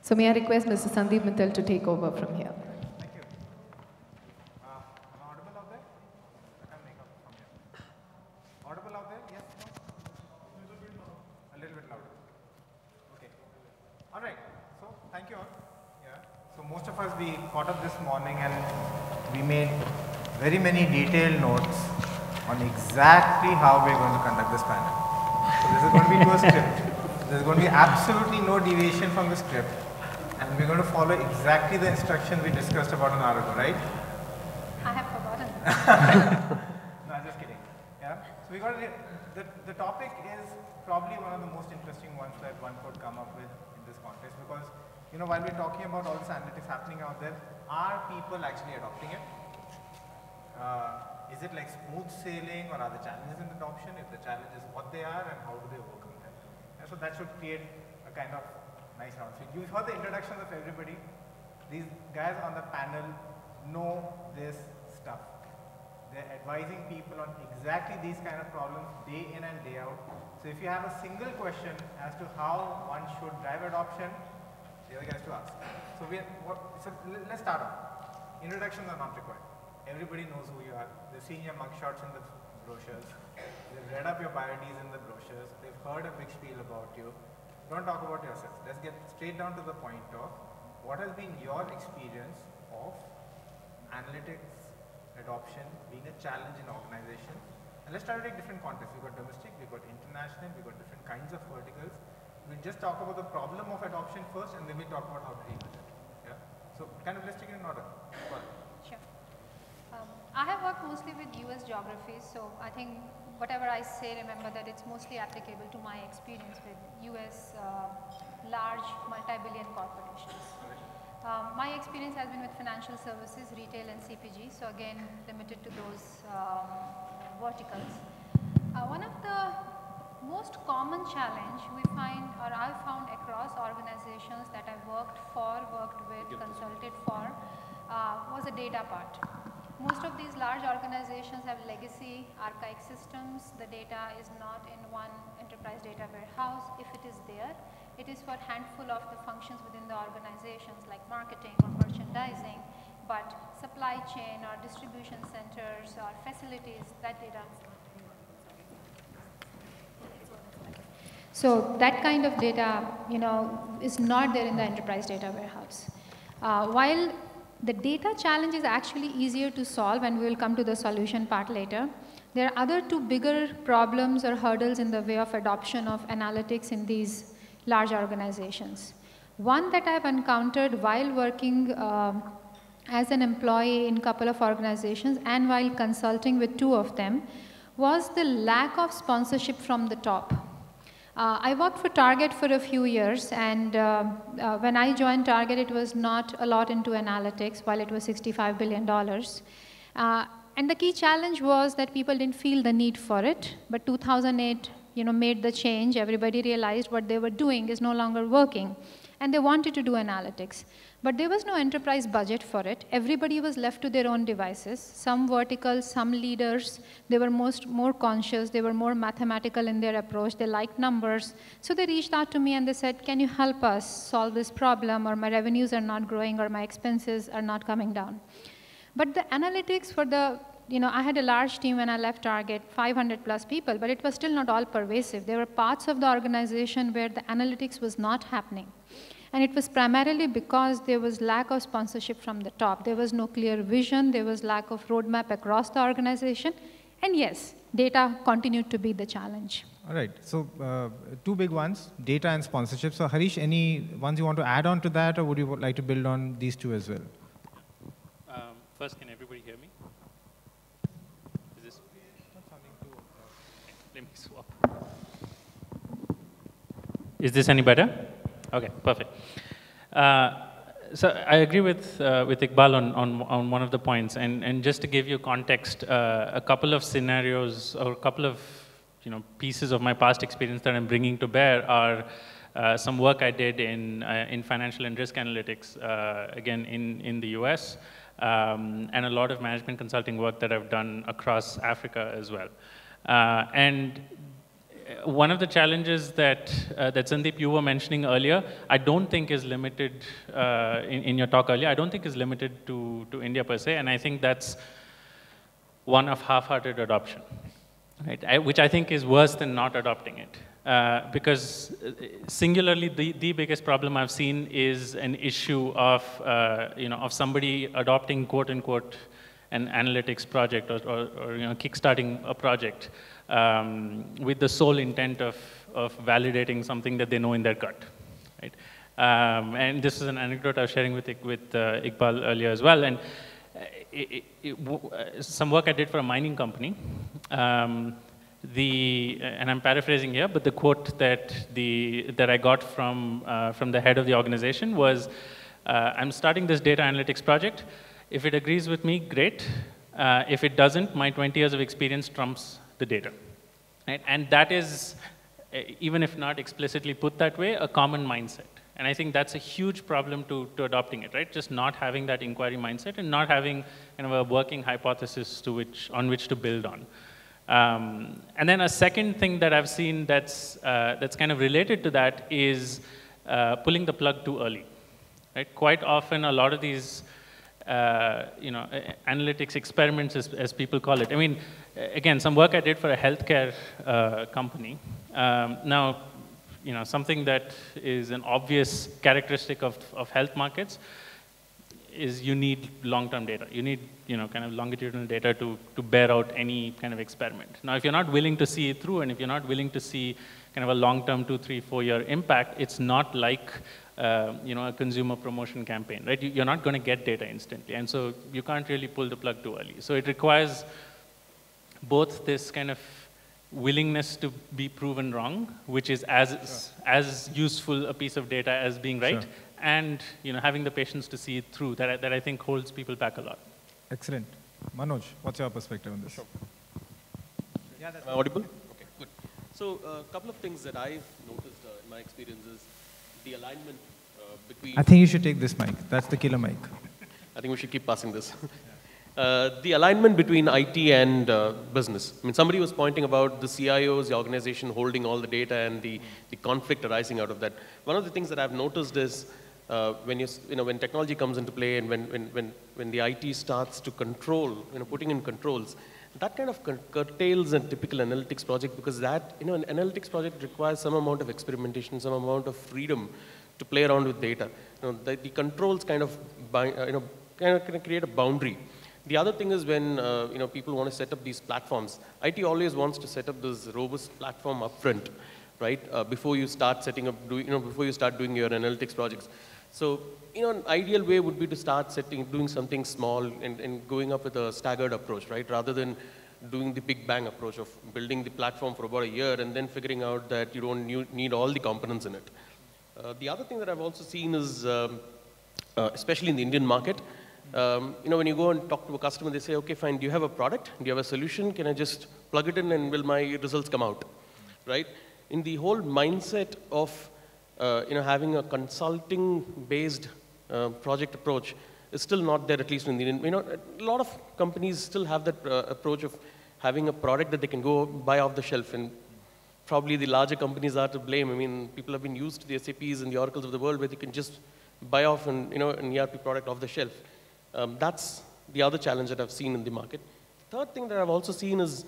So may I request Mr. Sandeep Mittal to take over from here. Thank you. Am I audible out there? I can make up from here. Audible out there? Yes? No? A little bit louder. Okay. All right. So thank you all. Yeah. So most of us, we caught up this morning and we made very many detailed notes on exactly how we're going to conduct this panel. So this is going to be to a script. There's going to be absolutely no deviation from the script. And we're going to follow exactly the instruction we discussed about an hour ago, right? I have forgotten. No, I'm just kidding. Yeah. So we got the topic is probably one of the most interesting ones that one could come up with in this context, because while we're talking about all this analytics happening out there, are people actually adopting it? Is it like smooth sailing, or are there challenges in adoption? If the challenges, what they are and how do they overcome them? And so that should create a kind of nice round. So you've heard the introductions of everybody. These guys on the panel know this stuff. They're advising people on exactly these kind of problems day in and day out. So if you have a single question as to how one should drive adoption, they're the guys to ask. So let's start off. Introductions are not required. Everybody knows who you are. They've seen your mugshots in the brochures. They've read up your biographies in the brochures. They've heard a big spiel about you. Don't talk about yourself. Let's get straight down to the point of what has been your experience of analytics adoption being a challenge in organization. And let's try to take different contexts. We've got domestic, we've got international, we've got different kinds of verticals. We'll just talk about the problem of adoption first, and then we'll talk about how to deal with it. Yeah. So kind of let's take it in order. Sure. I have worked mostly with US geographies, so I think whatever I say, remember that it's mostly applicable to my experience with US large multi-billion corporations. My experience has been with financial services, retail and CPG, so again limited to those verticals. One of the most common challenge we find, or I've found across organizations that I've worked with, consulted for, was the data part. Most of these large organizations have legacy archaic systems. The data is not in one enterprise data warehouse. If it is there, it is for a handful of the functions within the organizations like marketing or merchandising, but supply chain or distribution centers or facilities, that data. So that kind of data, is not there in the enterprise data warehouse. While the data challenge is actually easier to solve, and we will come to the solution part later. There are other two bigger problems or hurdles in the way of adoption of analytics in these large organizations. One that I've encountered while working as an employee in a couple of organizations and while consulting with two of them was the lack of sponsorship from the top. I worked for Target for a few years, and when I joined Target, it was not a lot into analytics, while it was $65 billion. And the key challenge was that people didn't feel the need for it, but 2008 made the change. Everybody realized what they were doing is no longer working, and they wanted to do analytics. But there was no enterprise budget for it. Everybody was left to their own devices. Some verticals, some leaders, they were more conscious, they were more mathematical in their approach, they liked numbers. So they reached out to me and they said, can you help us solve this problem, or my revenues are not growing, or my expenses are not coming down. But the analytics for the, I had a large team when I left Target, 500 plus people, but it was still not all pervasive. There were parts of the organization where the analytics was not happening. And it was primarily because there was lack of sponsorship from the top. There was no clear vision, there was lack of roadmap across the organization, and yes, data continued to be the challenge. All right, so two big ones, data and sponsorship. So Harish, any ones you want to add on to that, or would you like to build on these two as well? First, can everybody hear me? Is this? Let me swap. Is this any better? Okay, perfect. So I agree with Iqbal on one of the points, and just to give you context, a couple of scenarios or a couple of pieces of my past experience that I'm bringing to bear are some work I did in financial and risk analytics, again in the US, and a lot of management consulting work that I've done across Africa as well. And one of the challenges that, that Sandeep, you were mentioning earlier, I don't think is limited, in your talk earlier, I don't think is limited to India per se, and I think that's one of half-hearted adoption, right? Which I think is worse than not adopting it. Because singularly, the biggest problem I've seen is an issue of, of somebody adopting, quote unquote, an analytics project or kickstarting a project with the sole intent of validating something that they know in their gut, right? And this is an anecdote I was sharing with Iqbal earlier as well. And some work I did for a mining company. And I'm paraphrasing here, but the quote that I got from the head of the organization was, "I'm starting this data analytics project. If it agrees with me, great. If it doesn't, my 20 years of experience trumps the data." Right? And that is, even if not explicitly put that way, a common mindset. And I think that's a huge problem to adopting it, right? Just not having that inquiry mindset and not having a working hypothesis on which to build on. And then a second thing that I've seen that's kind of related to that is pulling the plug too early, right? Quite often, a lot of these analytics experiments, as people call it. I mean, again, some work I did for a healthcare company. Now, something that is an obvious characteristic of health markets is you need long-term data. You need, kind of longitudinal data to bear out any kind of experiment. Now, if you're not willing to see it through, and if you're not willing to see kind of a long-term 2, 3, 4-year impact, it's not like a consumer promotion campaign, right? You're not going to get data instantly, and so you can't really pull the plug too early. So it requires both this kind of willingness to be proven wrong, which is as useful a piece of data as being right, sure, and having the patience to see it through. That I think holds people back a lot. Excellent, Manoj. What's your perspective on this? Sure. Yeah, that's audible. Okay, good. So a couple of things that I've noticed in my experience is the alignment between... I think you should take this mic. That's the killer mic. I think we should keep passing this. The alignment between IT and business. I mean, somebody was pointing about the CIOs, the organization holding all the data and the conflict arising out of that. One of the things that I've noticed is when technology comes into play and when the IT starts to control, putting in controls, that kind of curtails a typical analytics project, because that, an analytics project requires some amount of experimentation, some amount of freedom to play around with data. The controls kind of create a boundary. The other thing is when people want to set up these platforms, IT always wants to set up this robust platform upfront, right? Before you start setting up, before you start doing your analytics projects. So, an ideal way would be to start doing something small and going up with a staggered approach, right? Rather than doing the big bang approach of building the platform for about a year and then figuring out that you don't need all the components in it. The other thing that I've also seen is, especially in the Indian market, when you go and talk to a customer, they say, okay, fine, do you have a product? Do you have a solution? Can I just plug it in and will my results come out, right? In the whole mindset of, having a consulting-based project approach is still not there, at least in the Indian, a lot of companies still have that approach of having a product that they can go buy off the shelf, and probably the larger companies are to blame. I mean, people have been used to the SAPs and the Oracles of the world where they can just buy off an ERP product off the shelf. That's the other challenge that I've seen in the market. Third thing that I've also seen is,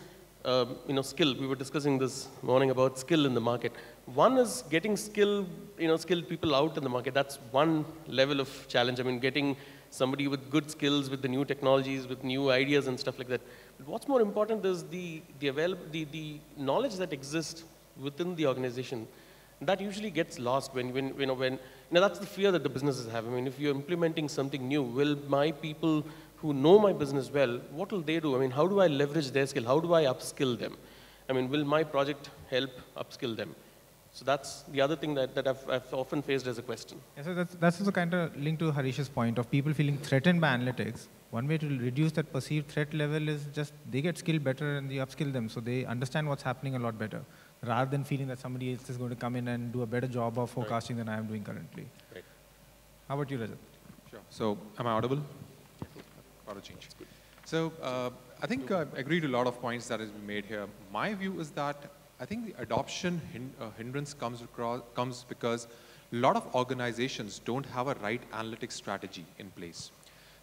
skill. We were discussing this morning about skill in the market. One is getting skilled people out in the market. That's one level of challenge. I mean, getting somebody with good skills, with the new technologies, with new ideas and stuff like that. But what's more important is the knowledge that exists within the organization. That usually gets lost when that's the fear that the businesses have. I mean, if you're implementing something new, will my people who know my business well, what will they do? I mean, how do I leverage their skill? How do I upskill them? I mean, will my project help upskill them? So that's the other thing that I've often faced as a question. Yeah, so that's also kind of linked to Harish's point of people feeling threatened by analytics. One way to reduce that perceived threat level is just they get skilled better and you upskill them, so they understand what's happening a lot better, rather than feeling that somebody else is going to come in and do a better job of forecasting than I am doing currently. Right. How about you, Rajat? Sure. So, am I audible? Auto change. So, I think I agree to a lot of points that has been made here. My view is that I think the adoption hindrance comes because a lot of organizations don't have a right analytics strategy in place.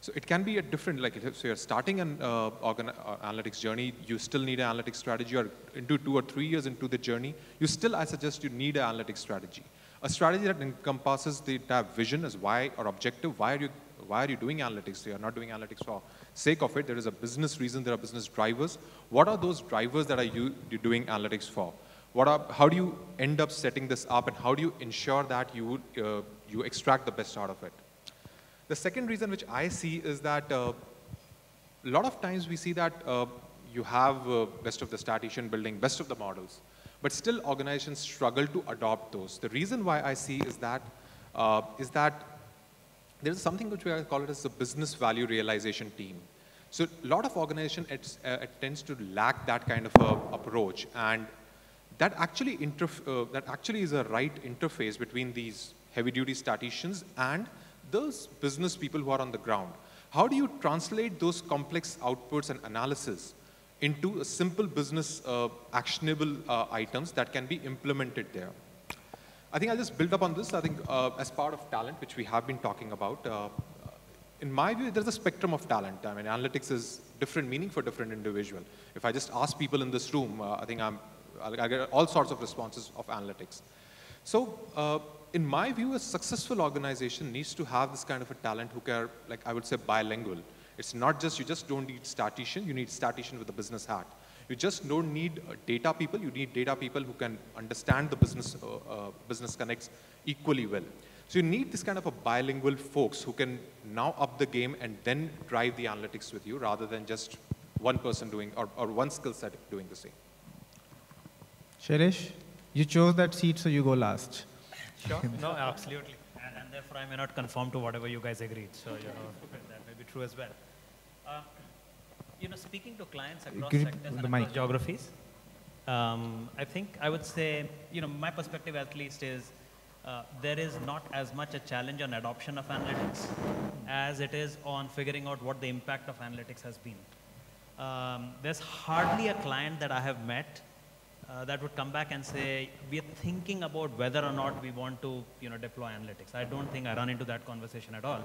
So it can be a different, like if you're starting an analytics journey, you still need an analytics strategy, or into 2 or 3 years into the journey, I suggest you need an analytics strategy. A strategy that encompasses the entire vision as why or objective. Why are you doing analytics? You are not doing analytics for sake of it. There is a business reason, there are business drivers. What are those drivers that are you're doing analytics for? How do you end up setting this up, and how do you ensure that you extract the best out of it? The second reason which I see is that a lot of times we see that you have best of the statistician building best of the models, but still organizations struggle to adopt those. The reason why I see is that there is something which I call it as the business value realization team. So a lot of organization it tends to lack that kind of a approach, and that actually is a right interface between these heavy-duty statisticians and those business people who are on the ground. How do you translate those complex outputs and analysis into a simple business actionable items that can be implemented there? I think I'll just build up on this. I think as part of talent, which we have been talking about, in my view, there's a spectrum of talent. I mean, analytics is different meaning for different individual. If I just ask people in this room, I think I get all sorts of responses of analytics. So in my view, a successful organization needs to have this kind of a talent who can, like I would say, bilingual. It's not just, you just don't need statistician, you need statistician with a business hat. You just don't need data people, you need data people who can understand the business connects equally well. So you need this kind of a bilingual folks who can now up the game and then drive the analytics with you, rather than just one person doing, or one skill set doing the same. Shailesh, you chose that seat, so you go last. Sure, no, absolutely. And therefore I may not conform to whatever you guys agreed. So, that may be true as well. Speaking to clients across sectors and across geographies, I think I would say, my perspective at least is there is not as much a challenge on adoption of analytics as it is on figuring out what the impact of analytics has been. There's hardly a client that I have met that would come back and say, we are thinking about whether or not we want to deploy analytics. I don't think I run into that conversation at all.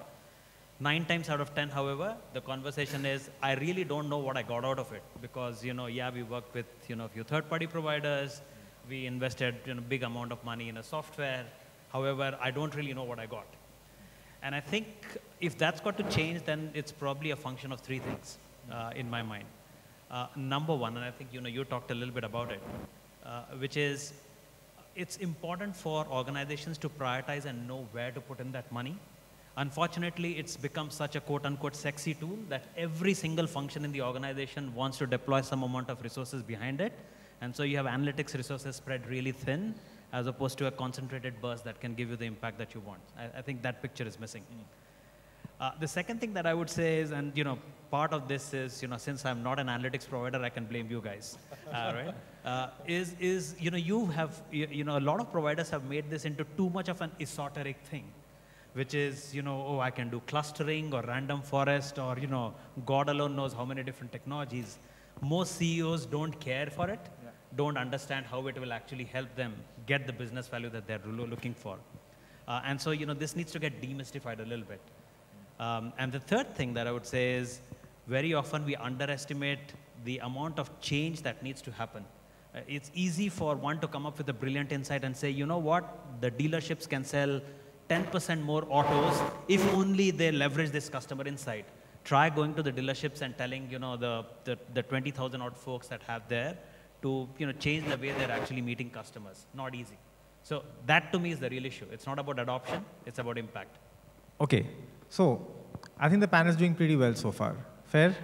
9 times out of 10, however, the conversation is, I really don't know what I got out of it, because yeah, we worked with a few third-party providers, we invested big amount of money in a software. However, I don't really know what I got. And I think if that's got to change, then it's probably a function of 3 things in my mind. Number one, and I think you talked a little bit about it, which is it's important for organizations to prioritize and know where to put in that money. Unfortunately, it's become such a quote-unquote sexy tool that every single function in the organization wants to deploy some amount of resources behind it. And so you have analytics resources spread really thin, as opposed to a concentrated burst that can give you the impact that you want. I think that picture is missing. The second thing that I would say is, and part of this is, since I'm not an analytics provider, I can blame you guys, right? You have, a lot of providers have made this into too much of an esoteric thing, which is, oh, I can do clustering or random forest, or, God alone knows how many different technologies. Most CEOs don't care for it, don't understand how it will actually help them get the business value that they're looking for. And so, this needs to get demystified a little bit. And the third thing that I would say is, very often we underestimate the amount of change that needs to happen. It's easy for one to come up with a brilliant insight and say, you know what, the dealerships can sell 10% more autos if only they leverage this customer insight. Try going to the dealerships and telling, the 20,000 odd folks that have there to, change the way they're actually meeting customers. Not easy. So that to me is the real issue. It's not about adoption, it's about impact. Okay, so I think the panel is doing pretty well so far. Fair?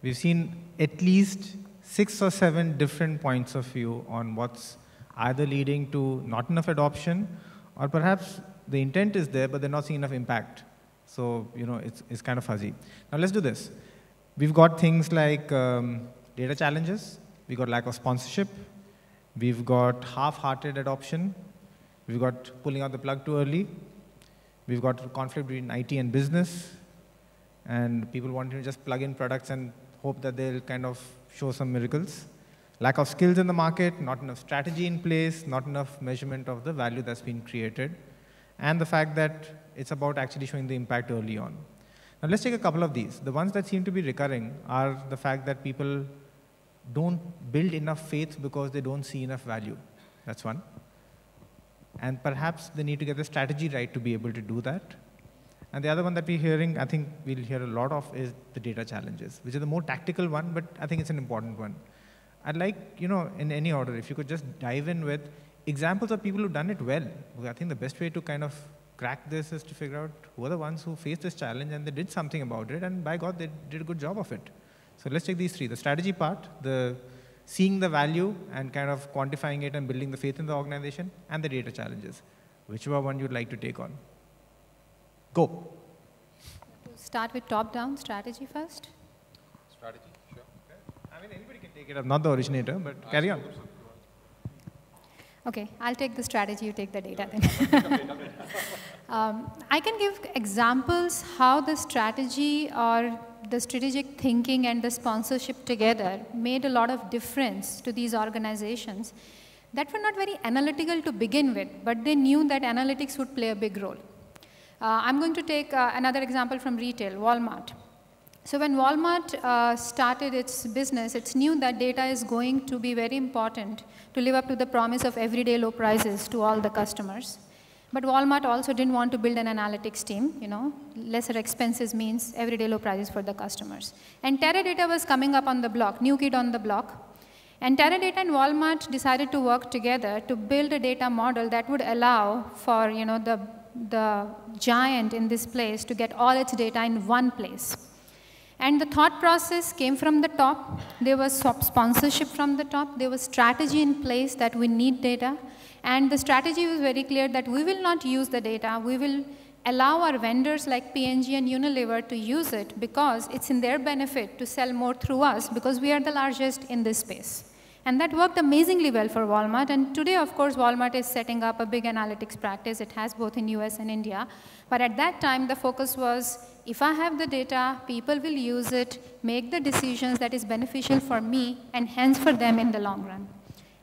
We've seen at least 6 or 7 different points of view on what's either leading to not enough adoption, or perhaps the intent is there, but they're not seeing enough impact. So, it's kind of fuzzy. Now let's do this. We've got things like data challenges. We've got lack of sponsorship. We've got half-hearted adoption. We've got pulling out the plug too early. We've got conflict between IT and business, and people wanting to just plug in products and hope that they'll kind of show some miracles. lack of skills in the market, not enough strategy in place, not enough measurement of the value that's been created, and the fact that it's about actually showing the impact early on. Now let's take a couple of these. The ones that seem to be recurring are the fact that people don't build enough faith because they don't see enough value. That's one. And perhaps they need to get the strategy right to be able to do that. And the other one that we're hearing, I think we'll hear a lot of, is the data challenges, which is the more tactical one, but I think it's an important one. I'd like, in any order, if you could just dive in with examples of people who've done it well. I think the best way to kind of crack this is to figure out who are the ones who faced this challenge and they did something about it, and by God, they did a good job of it. So let's take these three: the strategy part, the seeing the value and kind of quantifying it and building the faith in the organization, and the data challenges. Whichever one you'd like to take on. Go. Start with top-down strategy first. Strategy, sure. Okay. I mean, anybody can take it up, not the originator, but carry on. Okay, I'll take the strategy, you take the data then. I can give examples how the strategy or the strategic thinking and the sponsorship together made a lot of difference to these organizations that were not very analytical to begin with, but they knew that analytics would play a big role. I'm going to take another example from retail, Walmart. So when Walmart started its business, it's knew that data is going to be very important to live up to the promise of everyday low prices to all the customers. But Walmart also didn't want to build an analytics team, lesser expenses means everyday low prices for the customers. And Teradata was coming up on the block, new kid on the block. And Teradata and Walmart decided to work together to build a data model that would allow for, the giant in this place to get all its data in one place. And the thought process came from the top. There was sponsorship from the top. There was strategy in place that we need data. And the strategy was very clear that we will not use the data. We will allow our vendors like P&G and Unilever to use it because it's in their benefit to sell more through us because we are the largest in this space. And that worked amazingly well for Walmart. And today, of course, Walmart is setting up a big analytics practice. It has both in US and India. But at that time, the focus was, if I have the data, people will use it, make the decisions that is beneficial for me and hence for them in the long run.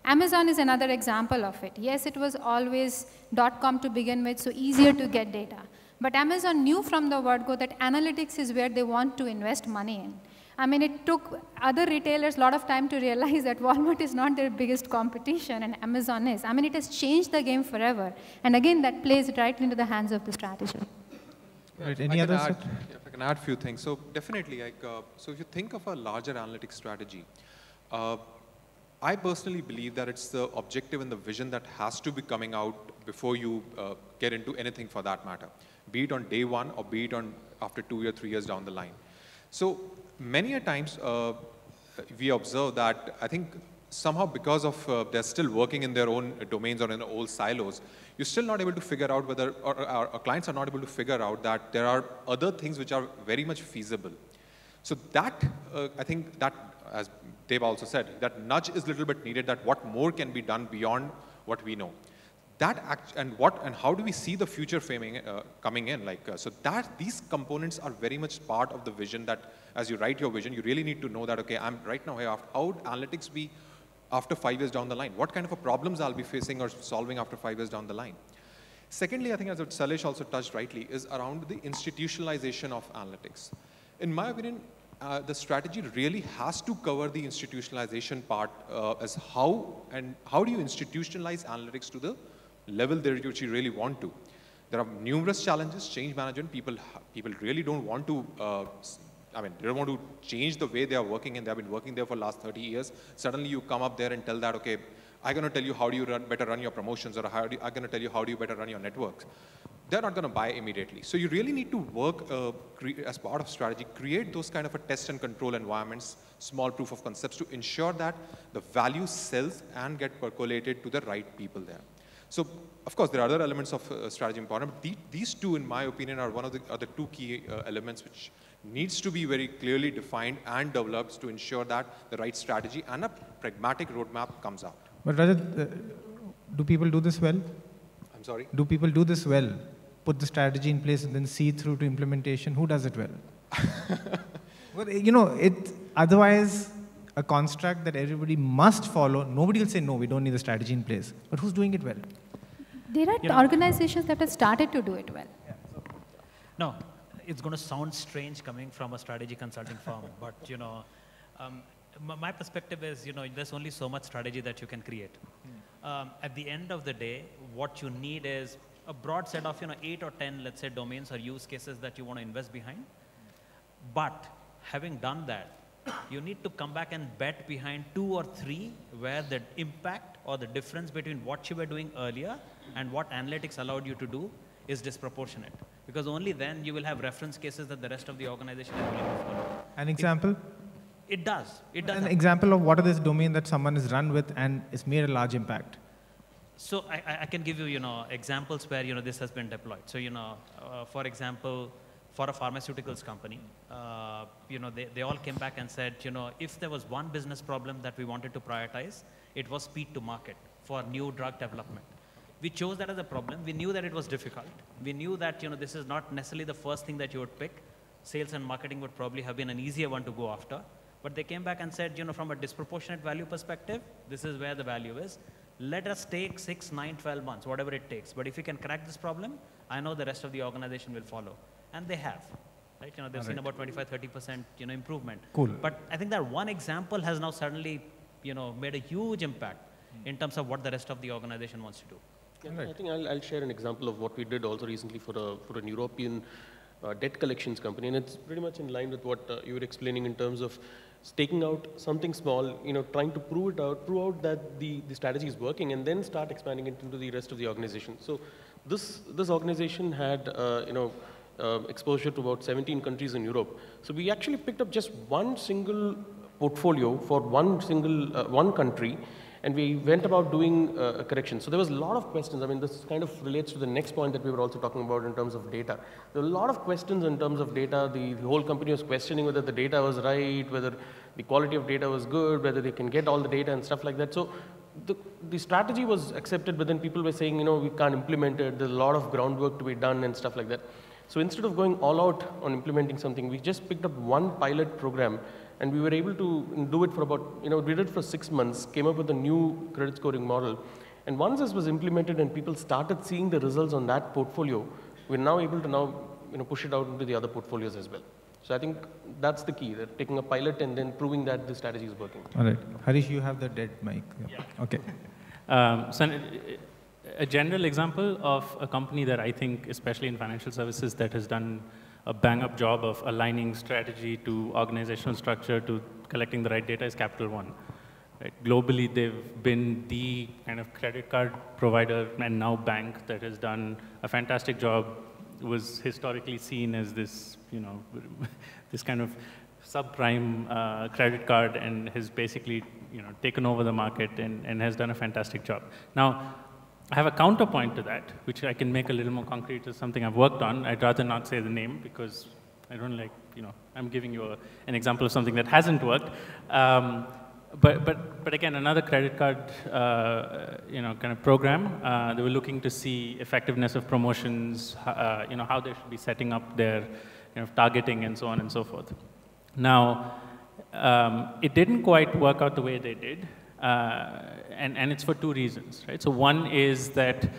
Amazon is another example of it. Yes, it was always .com to begin with, so easier to get data. But Amazon knew from the word go that analytics is where they want to invest money in. I mean, it took other retailers a lot of time to realize that Walmart is not their biggest competition and Amazon is. I mean, it has changed the game forever. And again, that plays right into the hands of the strategy. Right. Any others? If I can add a few things. So definitely, so if you think of a larger analytics strategy, I personally believe that it's the objective and the vision that has to be coming out before you get into anything for that matter, be it on day one or be it on after 2 or 3 years down the line. So many a times we observe that I think somehow because of they're still working in their own domains or in old silos, you're still not able to figure out whether, or our clients are not able to figure out that there are other things which are very much feasible. So that, I think that, as Dave also said, that nudge is a little bit needed, that what more can be done beyond what we know. That and how do we see the future framing coming in? So that these components are very much part of the vision that as you write your vision, you really need to know that, okay, I'm right now here, how would analytics be after 5 years down the line? What kind of problems I'll be facing or solving after 5 years down the line? Secondly, I think as Salesh also touched rightly, is around the institutionalization of analytics. In my opinion, the strategy really has to cover the institutionalization part as how do you institutionalize analytics to the level that you really want to. There are numerous challenges, change management, people really don't want to, they don't want to change the way they are working and they have been working there for the last 30 years. Suddenly you come up there and tell that, okay, I'm going to tell you how do you better run your promotions or I'm going to tell you how do you better run your networks. They're not going to buy immediately. So you really need to work as part of strategy, create those kind of a test and control environments, small proof of concepts to ensure that the value sells and get percolated to the right people there. So, of course, there are other elements of strategy important, but these two, in my opinion, are one of the other two key elements which needs to be very clearly defined and developed to ensure that the right strategy and a pragmatic roadmap comes out. But Rajat, do people do this well? I'm sorry? Do people do this well? Put the strategy in place and then see through to implementation? Who does it well? Well, otherwise, a construct that everybody must follow. Nobody will say, no, we don't need a strategy in place. But who's doing it well? There are organizations that have started to do it well. No, it's going to sound strange coming from a strategy consulting firm, but my perspective is, there's only so much strategy that you can create. At the end of the day, what you need is a broad set of 8 or 10, let's say, domains or use cases that you want to invest behind. But having done that, you need to come back and bet behind 2 or 3 where the impact or the difference between what you were doing earlier and what analytics allowed you to do is disproportionate. Because only then you will have reference cases that the rest of the organization is willing to follow. An example? It does. It does. An example of what is this domain that someone has run with and it's made a large impact? So I can give you, examples where, this has been deployed. So, for example, for a pharmaceuticals company, they all came back and said, if there was one business problem that we wanted to prioritize, it was speed to market for new drug development. We chose that as a problem. We knew that it was difficult. We knew that, this is not necessarily the first thing that you would pick. Sales and marketing would probably have been an easier one to go after. But they came back and said, from a disproportionate value perspective, this is where the value is. Let us take 6, 9, 12 months, whatever it takes. But if you can crack this problem, I know the rest of the organization will follow. And they have. Right? They've seen about 25, 30% improvement. Cool. But I think that one example has now suddenly made a huge impact in terms of what the rest of the organization wants to do. Yeah, I think I'll share an example of what we did also recently for an European debt collections company, and it's pretty much in line with what you were explaining in terms of taking out something small, trying to prove out that the strategy is working, and then start expanding it into the rest of the organization. So this organization had exposure to about 17 countries in Europe. So we actually picked up just one single portfolio for one country, and we went about doing a correction. So there was a lot of questions. I mean, this kind of relates to the next point that we were also talking about in terms of data. There were a lot of questions in terms of data. The whole company was questioning whether the data was right, whether the quality of data was good, whether they can get all the data and stuff like that. So the strategy was accepted, but then people were saying, we can't implement it. There's a lot of groundwork to be done and stuff like that. So instead of going all out on implementing something, we just picked up one pilot program, and we were able to do it for about, we did it for 6 months, came up with a new credit scoring model. And once this was implemented and people started seeing the results on that portfolio, we're now able to push it out into the other portfolios as well. So I think that's the key, that taking a pilot and then proving that the strategy is working. All right. Harish, you have the dead mic. Yeah. Okay. So a general example of a company that I think, especially in financial services, that has done a bang-up job of aligning strategy to organizational structure to collecting the right data is Capital One. Right? Globally, they've been the kind of credit card provider and now bank that has done a fantastic job. Was historically seen as this, this kind of subprime credit card, and has basically, taken over the market and has done a fantastic job. Now, I have a counterpoint to that, which I can make a little more concrete to something I've worked on. I'd rather not say the name because I don't like, I'm giving you an example of something that hasn't worked. But again, another credit card, kind of program. They were looking to see effectiveness of promotions, how they should be setting up their, targeting and so on and so forth. Now, it didn't quite work out the way they did. And it's for 2 reasons, right? So one is that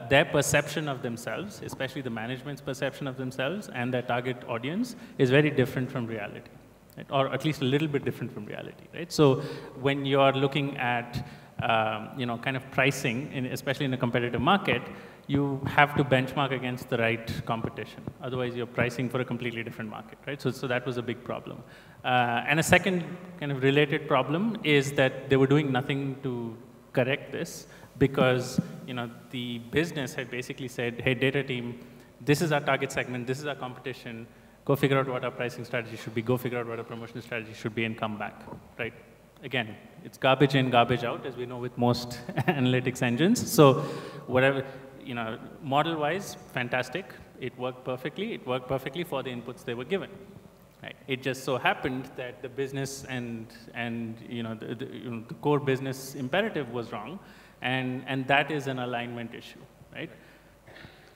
their perception of themselves, especially the management's perception of themselves and their target audience, is very different from reality, right? Or at least a little bit different from reality, right? So when you're looking at, kind of pricing, especially in a competitive market, you have to benchmark against the right competition. Otherwise, you're pricing for a completely different market, right? So that was a big problem. And a second kind of related problem is that they were doing nothing to correct this because, the business had basically said, hey, data team, this is our target segment, this is our competition, go figure out what our pricing strategy should be, go figure out what our promotional strategy should be, and come back, right? Again, it's garbage in, garbage out, as we know with most analytics engines. So whatever, model-wise, fantastic. It worked perfectly. It worked perfectly for the inputs they were given. Right? It just so happened that the business and the core business imperative was wrong, and that is an alignment issue, right?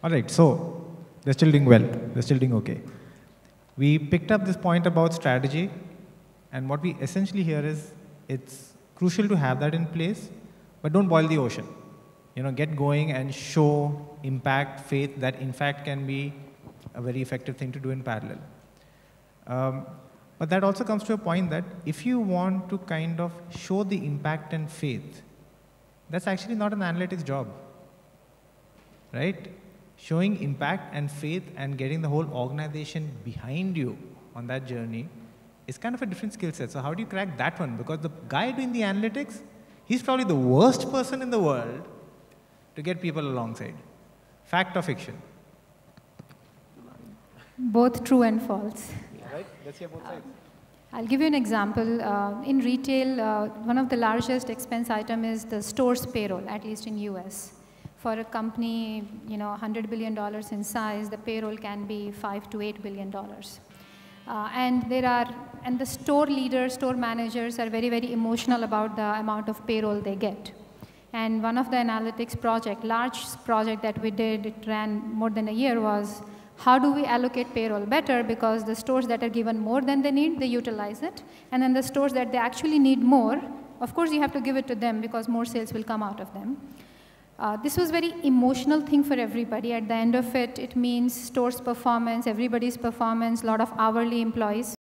All right. So they're still doing well. They're still doing okay. We picked up this point about strategy. And what we essentially hear is it's crucial to have that in place, but don't boil the ocean. Get going and show impact, faith, that in fact can be a very effective thing to do in parallel. But that also comes to a point that if you want to kind of show the impact and faith, that's actually not an analytics job, right? Showing impact and faith and getting the whole organization behind you on that journey is kind of a different skill set. So how do you crack that one? Because the guy doing the analytics, he's probably the worst person in the world to get people alongside. Fact or fiction? Both true and false. Right? Let's hear both sides. I'll give you an example. In retail, one of the largest expense item is the store's payroll, at least in US. For a company, $100 billion in size, the payroll can be $5 to $8 billion. And the store leaders, store managers are very, very emotional about the amount of payroll they get. And one of the analytics large project that we did, it ran more than a year, was how do we allocate payroll better, because the stores that are given more than they need, they utilize it. And then the stores that they actually need more, of course you have to give it to them because more sales will come out of them. This was very emotional thing for everybody. At the end of it, it means stores performance, everybody's performance, a lot of hourly employees.